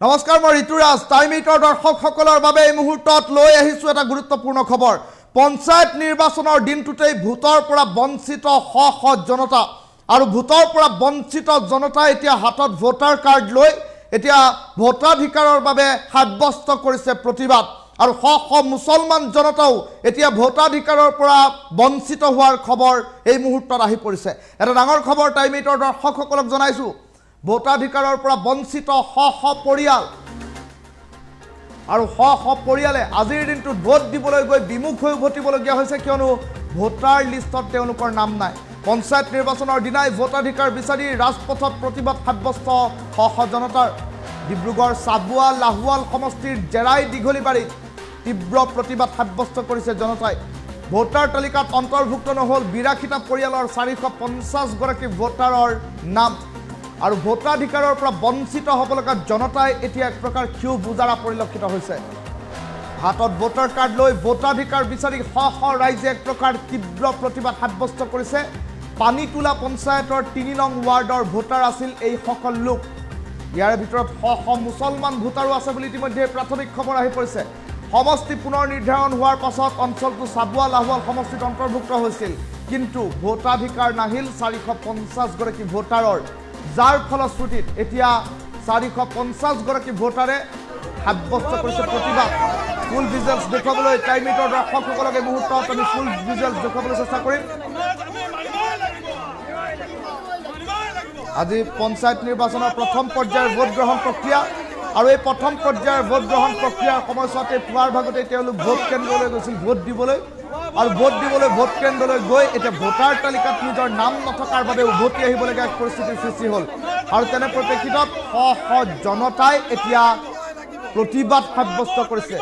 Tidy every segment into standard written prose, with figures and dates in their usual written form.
নমস্কাৰ মই ঋতুৰাজ টাইম 8 দৰ্শকসকলৰ বাবে এই মুহূৰ্তত লৈ আহিছো এটা গুৰুত্বপূৰ্ণ খবৰ পঞ্চায়ত নিৰ্বাচনৰ দিনটোতেই ভোটৰ পৰা বঞ্চিত শ জনতা আৰু ভোটৰ পৰা বঞ্চিত জনতা এতিয়া হাতত ভোটাৰ কাৰ্ড লৈ এতিয়া ভোটাধিকাৰৰ বাবে সাব্যস্ত কৰিছে প্ৰতিবাদ আৰু শ মুছলমান জনতাও এতিয়া ভোটাধিকাৰৰ পৰা বঞ্চিত হোৱাৰ খবৰ এই মুহূৰ্তত আহি পৰিছে এটা ডাঙৰ খবৰ টাইম 8 দৰ্শকসকলক জনাইছো ভোটাধিকাৰৰ পৰা বঞ্চিত শ পৰিয়াল আৰু শ পৰিয়ালে আজিৰ দিনটোত ভোট দিবলৈ গৈ বিমুখ হৈ উভতিবলগীয়া হৈছে কিয়নো ভোটাৰ লিষ্টত তেওঁলোকৰ নাম নাই পঞ্চায়ত নিৰ্বাচনৰ দিনাই ভোটাধিকাৰ বিচাৰি ৰাজপথত প্ৰতিবাদ সাব্যস্ত শ জনতাৰ ডিব্ৰুগড় চাবুৱা লাহোৱাল সমষ্টিৰ জেৰাই দীঘলীবাৰীত তীব্ৰ প্ৰতিবাদ সাব্যস্ত কৰিছে জনতাই ভোটাৰ তালিকাত অন্তৰ্ভুক্ত নহল 82টা পৰিয়ালৰ 450 গৰাকী ভোটাৰৰ নাম আৰু ভোটাধিকাৰৰ পৰা বঞ্চিত হ'বলগা জনতাই এতিয়া এক প্ৰকাৰ ক্ষোভ বুজাৰা পৰিলক্ষিত হৈছে হাতত ভোটাৰ কাৰ্ড লৈ ভোটাধিকাৰ বিচাৰি শ ৰাইজে এক প্ৰকাৰ তীব্ৰ প্ৰতিবাদ সাব্যস্ত কৰিছে পানীতোলা পঞ্চায়তৰ 3 নং ৱাৰ্ডৰ ভোটাৰ আছিল এই সকল লোক ইয়াৰ ভিতৰত শ মুছলমান ভোটাৰো আছে বুলি ইতিমধ্যে প্ৰাথমিক খবৰ আহি পৰিছে সমষ্টি পুনৰ নিৰ্ধাৰণ হোৱাৰ পাছত অঞ্চলটো চাবুৱা লাহোৱাল সমষ্টিত অন্তৰ্ভুক্ত হৈছিল কিন্তু ভোটাধিকাৰ নাহিল 450 গৰাকী ভোটাৰৰ যাৰ ফলশ্ৰুতিত এতিয়া 450 গৰাকী ভোটাৰে সাব্যস্ত কৰিছে প্ৰতিবাদ ফুল ভিজুৱেলছ দেখুৱাবলৈ টাইম 8 দৰ্শকসকলক এই মুহূৰ্তত আমি ফুল ভিজুৱেলছ দেখুৱাবলৈ চেষ্টা কৰিম আজি পঞ্চায়ত নিৰ্বাচনৰ প্ৰথম পৰ্যায়ৰ ভোট গ্ৰহণ প্ৰক্ৰিয়া আৰু এই প্ৰথম পৰ্যায়ৰ ভোট গ্ৰহণ প্ৰক্ৰিয়াৰ সময়ছোৱাতে পুৱাৰ ভাগতে তেওঁলোক ভোট কেন্দ্ৰলৈ গৈছিল ভোট দিবলৈ আৰু ভোট দিবলৈ ভোট কেন্দ্ৰলৈ গৈ এতিয়া ভোটাৰ তালিকাত নিজৰ নাম নথকাৰ বাবে উভতি আহিবলগীয়া এক পৰিস্থিতিৰ সৃষ্টি হ'ল আৰু তেনে পৰিপ্ৰেক্ষিতত শ জনতাই এতিয়া প্ৰতিবাদ সাব্যস্ত কৰিছে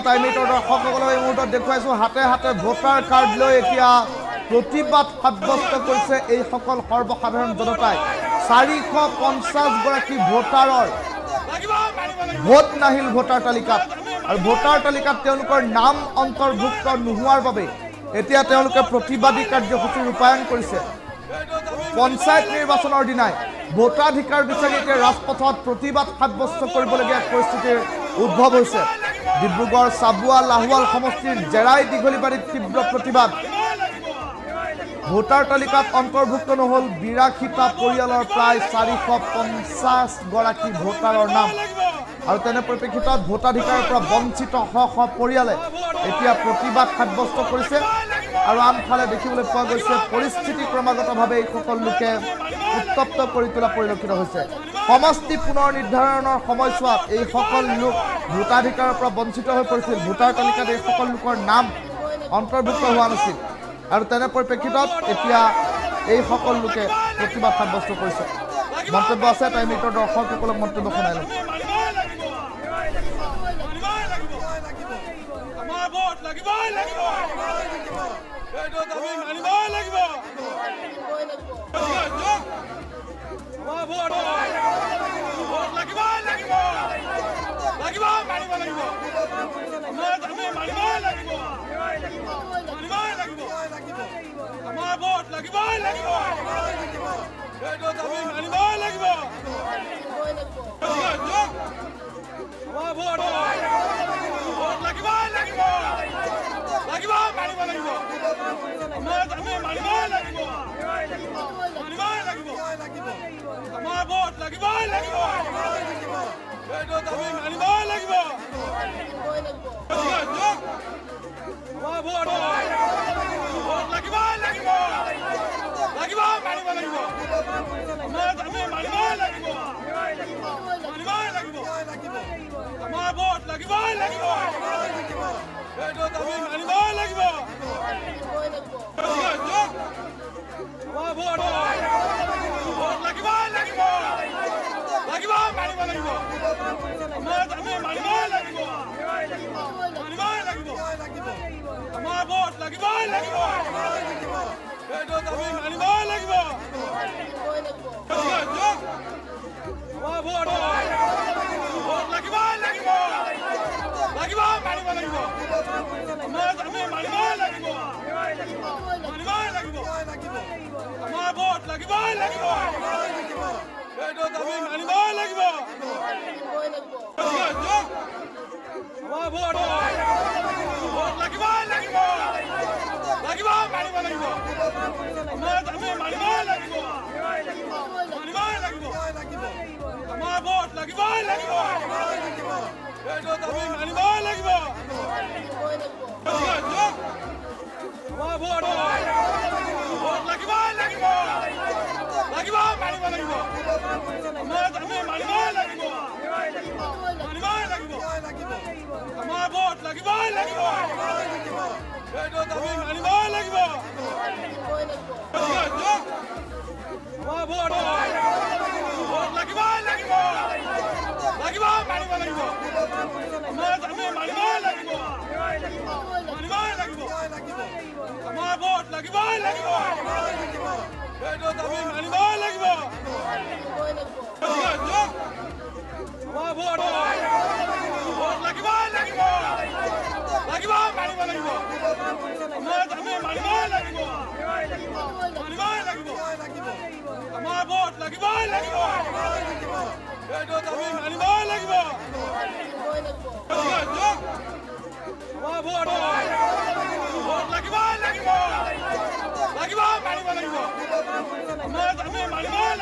টাইম 8 দৰ্শকসকলক এই মুহূৰ্তত দেখুৱাইছো হাতে হাতে ভোটাৰ কাৰ্ড লৈ এতিয়া প্ৰতিবাদ সাব্যস্ত কৰিছে এই সকল সৰ্বসাধাৰণ জনতাই 450 গৰাকী ভোটাৰৰ ভোট নাহিল ভোটাৰ তালিকাত আৰু ভোটাৰ তালিকাত তেওঁলোকৰ নাম অন্তৰ্ভুক্ত নোহোৱাৰ বাবে এতিয়া তেওঁলোকে প্ৰতিবাদী কাৰ্যসূচী ৰূপায়ণ কৰিছে পঞ্চায়ত নিৰ্বাচনৰ দিনাই ভোটাধিকাৰ বিচাৰি এতিয়া ৰাজপথত প্ৰতিবাদ সাব্যস্ত কৰিবলগীয়া এক পৰিস্থিতিৰ উদ্ভৱ হৈছে ডিব্ৰুগড় চাবুৱা লাহোৱাল সমষ্টিৰ জেৰাই দীঘলীবাৰীত তীব্ৰ প্ৰতিবাদ ভোটাৰ তালিকাত অন্তৰ্ভুক্ত নহল 82টা পৰিয়ালৰ প্ৰায় 450 গৰাকী ভোটাৰৰ নাম আৰু তেনে পৰিপ্ৰেক্ষিতত ভোটাধিকাৰৰ পৰা বঞ্চিত শ পৰিয়ালে এতিয়া প্ৰতিবাদ সাব্যস্ত কৰিছে আৰু আনফালে দেখিবলৈ পোৱা গৈছে পৰিস্থিতি ক্ৰমাগতভাৱে এই সকল লোকে উত্তপ্ত কৰি তোলা পৰিলক্ষিত হৈছে সমষ্টি পুনৰ নিৰ্ধাৰণৰ সময়ছোৱাত এই সকল লোক ভোটাধিকাৰৰ পৰা বঞ্চিত হৈ পৰিছিল ভোটাৰ তালিকাত এই সকল লোকৰ নাম অন্তৰ্ভুক্ত হোৱা নাছিল আৰু তেনে পৰিপ্ৰেক্ষিতত এতিয়া এই সকল লোকে প্ৰতিবাদ সাব্যস্ত কৰিছে মন্তব্য আছে টাইম 8 দৰ্শকসকলক মন্তব্য শুনাই লওঁ লাগিব লাগিবই লাগিব এইটো আমি মানিবই লাগিব আমাৰ ভোট লাগিবই লাগিব লাগিব মানিব লাগিব আমাৰ আমি মানিবই লাগিব মানিবই লাগিব আমাৰ ভোট লাগিবই লাগিব এইটো আমি মানিবই লাগিব আমাৰ ভোট লাগিবই লাগিব লাগিব মানিব লাগিব আমাৰ আমি মানিবই লাগিব মানিবই লাগিব আমাৰ ভোট লাগিবই লাগিব এইটো আমি মানিবই লাগিব আমাৰ ভোট লাগিবই লাগিব লাগিব মানিব লাগিব আমাৰ আমি মানিবই লাগিব মানিবই লাগিব আমাৰ ভোট লাগিবই লাগিব এইটো আমি মানিবই লাগিব আমাৰ ভোট লাগিবই লাগিব লাগিব মানিব লাগিব আমাৰ আমি মানিবই লাগিব মানিবই লাগিব আমাৰ ভোট লাগিবই লাগিব এইটো আমি মানিবই লাগিব আমাৰ ভোট লাগিবই লাগিব লাগিব মানিব লাগিব আমাৰ আমি মানিবই